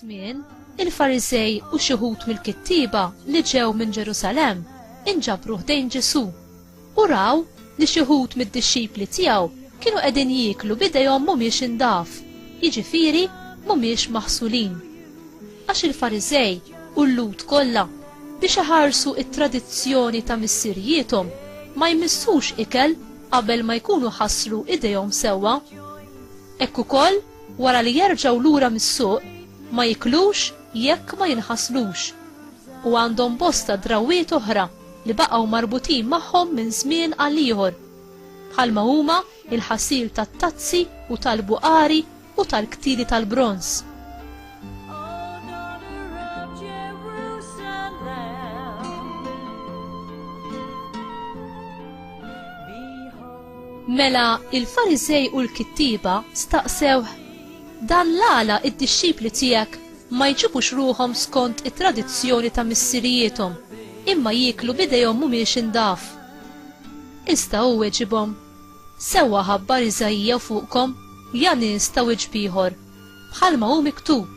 żmien, il-Farisej u xi wħud mill-kittiba li ġew minn Ġerusalemm inġabru ħdejn Ġesu u raw li xi wħud mid-dixxipli tiegħu kienu qegħdin jieklu b'idejhom mhumiex indaf, jiġifieri mhumiex maħsulin. Għax il-Farisej u l-lut kollha biex iħarsu it-tradizzjoni ta' missirijiethom ma jmissux ikel qabel ma jkunu ħassru idejhom sewwa. Hekk ukoll wara li jerġgħu lura mis-suq ma jiklux jekk ma jinħaslux u għandhom bosta drawwiet oħra li baqgħu marbutin magħhom minn żmien għal ieħor bħalma huma il-ħasil tat-tazzi u tal-buqari u tal-ktili tal-bronz. Mela il-Farisej u l-kittiba staqsew, dan l-għala id-dixxipli tiegħek ma jġibux ruhom skont it-tradizzjoni ta' missirijiethom imma jieklu b'idejhom mhumiex indaf. Iżda hu weġibhom, sewwa ħabbar Iżajja fuqkom ja nies ta' wiġb ieħor, bħalma hu miktub,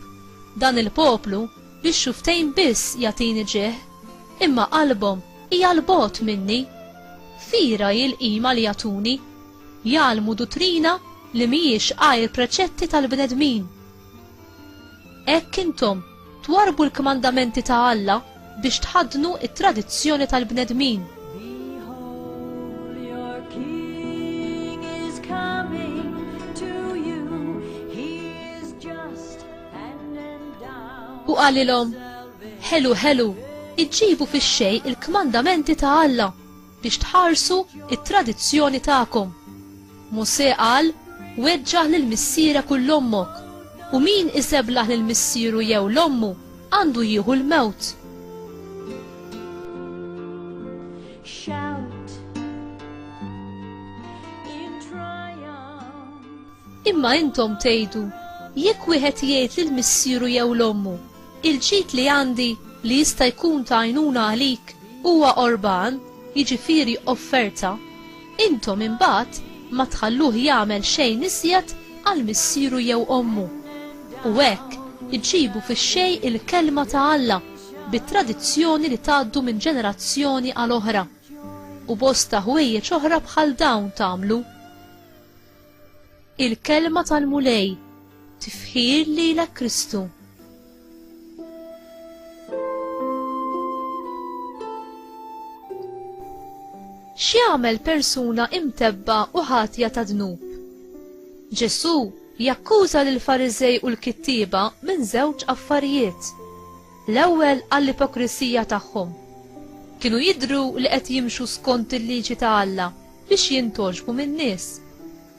dan il-poplu li xuftejn biss jagħtini ġieħ imma qalbhom hija l-bogħod minni, fira jil-qima li jagħtuni, jgħalmu dottrina li mhijiex għajr preċetti tal-bnedmin. Hekk intom twarbu l-kmandamenti ta' Alla biex tħaddnu it-tradizzjoni tal-bnedmin. U qalilhom, ħelu, iġġibu fix-xejn il-kmandamenti ta' Alla biex tħarsu it-tradizzjoni tagħkom. Mosè qal, weġġaħ lill-missiera kull ommok u min iseblaħ lill-missieru jew l-ommu għandu jieħu l-mewt. Imma intom tgħidu, jekk wieħed jgħid lill-missieru jew l-ommu, il-ġid li għandi li jista' jkun ta' għajnuna għalik huwa qorban, jiġifieri offerta, intom imbagħad ma tħalluh jagħmel xejn iżjed għal missieru jew ommu. U hekk iġġibu fix-xejn il-kelma ta' Alla bit-tradizzjoni li tgħaddu minn ġenerazzjoni għal oħra u bosta ħwejjeġ oħra bħal dawn tagħmlu. Il-kelma tal-mulej tifħir lilek Kristu. X'jagħmel persuna imtebba u ħatja ta' dnub? Ġesu jakkuża lill-Farisej u l-kittiba minn żewġ affarijiet. L-ewwel għall-ipokrisija tagħhom. Kienu jidhru li qed jimxu skont il-liġi ta' Alla biex jintoġbu min-nies,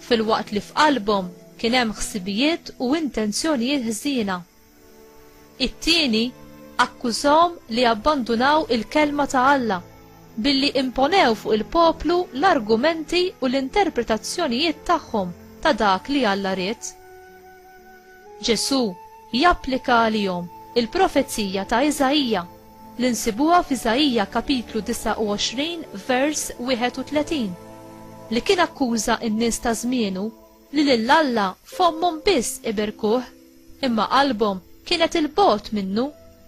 filwaqt li f'qalbhom kien hemm ħsibijiet u intenzjonijiet ħżiena. It-tieni akkużahom li abbandunaw il-kelma ta' Alla billi imponew fuq il-poplu l-argumenti u l-interpretazzjonijiet tagħhom ta' dak li Alla ried. Ġesu japplika għalihom il-profezija ta' Iżajja li nsibuha f'Iżajja kapitlu 29 vers 31 li kien akkuża n-nies ta' żmienu li lil Alla f'ommhom biss iberkuh imma qalbhom kienet il-bogħod minnu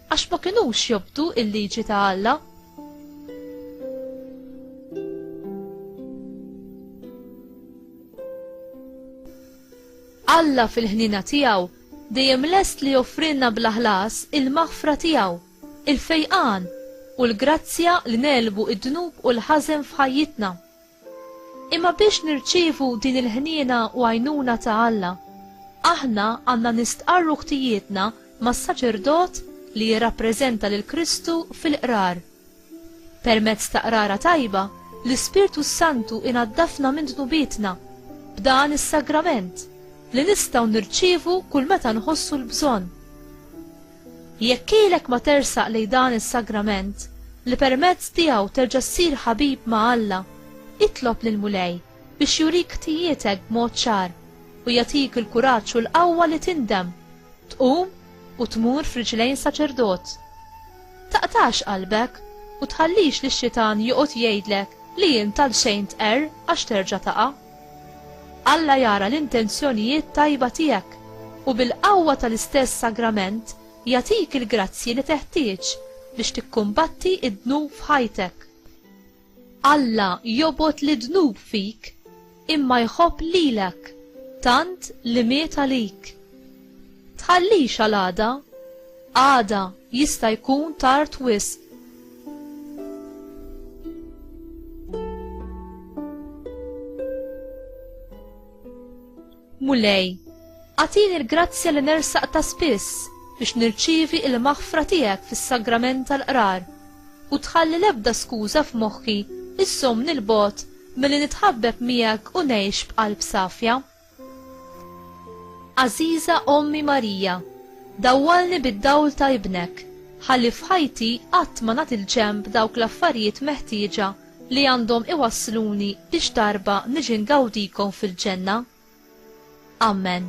għax ma kinux jobdu il-liġi ta' Alla. Alla fil-ħnina tiegħu dejjem lest li joffrilna bla ħlas il-maħfra tiegħu, il-fejqan u l-grazzja li nelbu id-dnub u l-ħażen f'ħajjitna. Imma biex nirċievu din il-ħniena u għajnuna ta' Alla, aħna għandna nistqarru ħtijietna mas-saċerdot li jirrappreżenta lil Kristu fil-qrar. Permezz ta' qrara tajba, l-Ispirtu Santu inaddafna minn dnubietna b'dan is-sagrament li nistgħu nirċievu kull meta nħossu l-bżonn. Jekk ilek ma tersaq lejn dan is-sagrament li permezz tiegħu terġa' ssir ħabib ma' Alla, itlob lill-mulej biex jurik ħtijietek b'mod ċar u jagħtik il-kuraġġ u l-qawwa li tindem, tqum u tmur f'riġlejn saċerdot. Taqtax qalbek u tħallix lix-xitan joqgħod jgħidlek li jien tal-xejn tqerr għax terġa' taqa'. Alla jara l-intenzjonijiet tajba tiegħek u bil-qawwa tal-istess sagrament jagħtik il-grazzi li teħtieġ biex tikkumbatti id-dnub f'ħajtek. Alla jobot li dnub fik imma jħobb lilek tant li miet għalik. Tħallix għal għada jista' jkun tard wisq. Mulej, għatini l-grazzja li nersaq ta' spiss biex nirċievi il-maħfra tiegħek fis-sagrament tal-qrar u tħalli l-ebda skuża f'moħħi issom nil-bot milli nitħabbeb miegħek u ngħix b'qalb safja. Għażiża Ommi Marija, dawwalni bid-dawl ta' ibnek, ħalli f'ħajti qatt ma nagħti l-ġenb dawk l-affarijiet meħtieġa li għandhom iwassluni biex darba niġi ngawdikom fil-ġenna. Amen.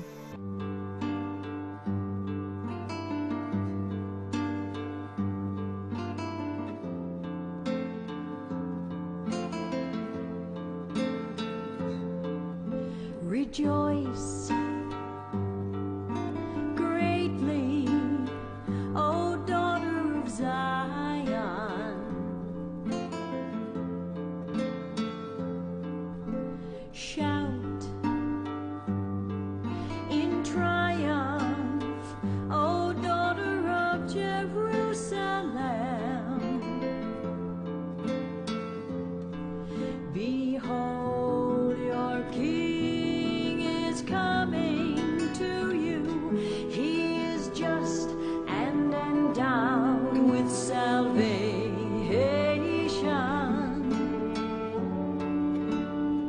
Rejoice greatly, O daughter of Zion. Shout in triumph, O daughter of Jerusalem. Behold, your King is coming to you. He is just and endowed with salvation.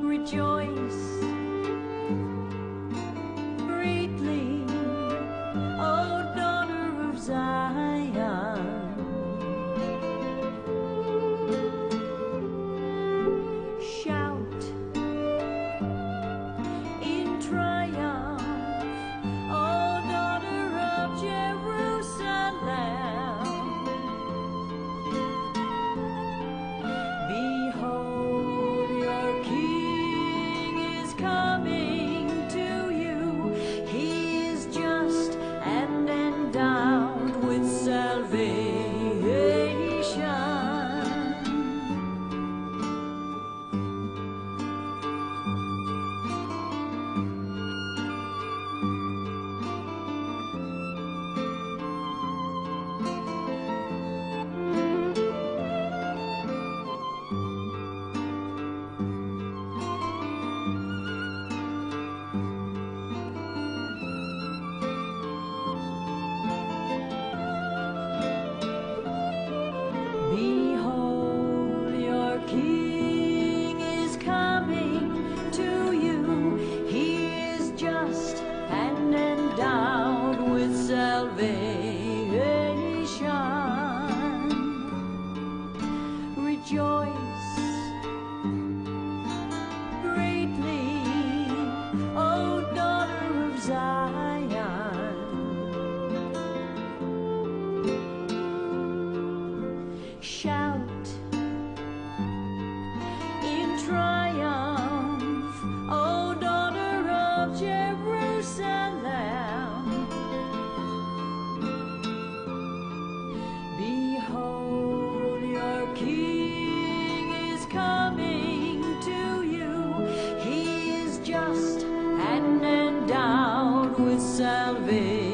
Rejoice greatly, O daughter of Zion. Shout in triumph, O daughter of Jerusalem. Behold, your King is coming to you. He is just and endowed with salvation. Behold, your King is coming to you. He is just and endowed with salvation. Rejoice greatly, O daughter of Zion. Shout in triumph, O daughter of Jerusalem. Behold, your King is coming to you. He is just and endowed with salvation.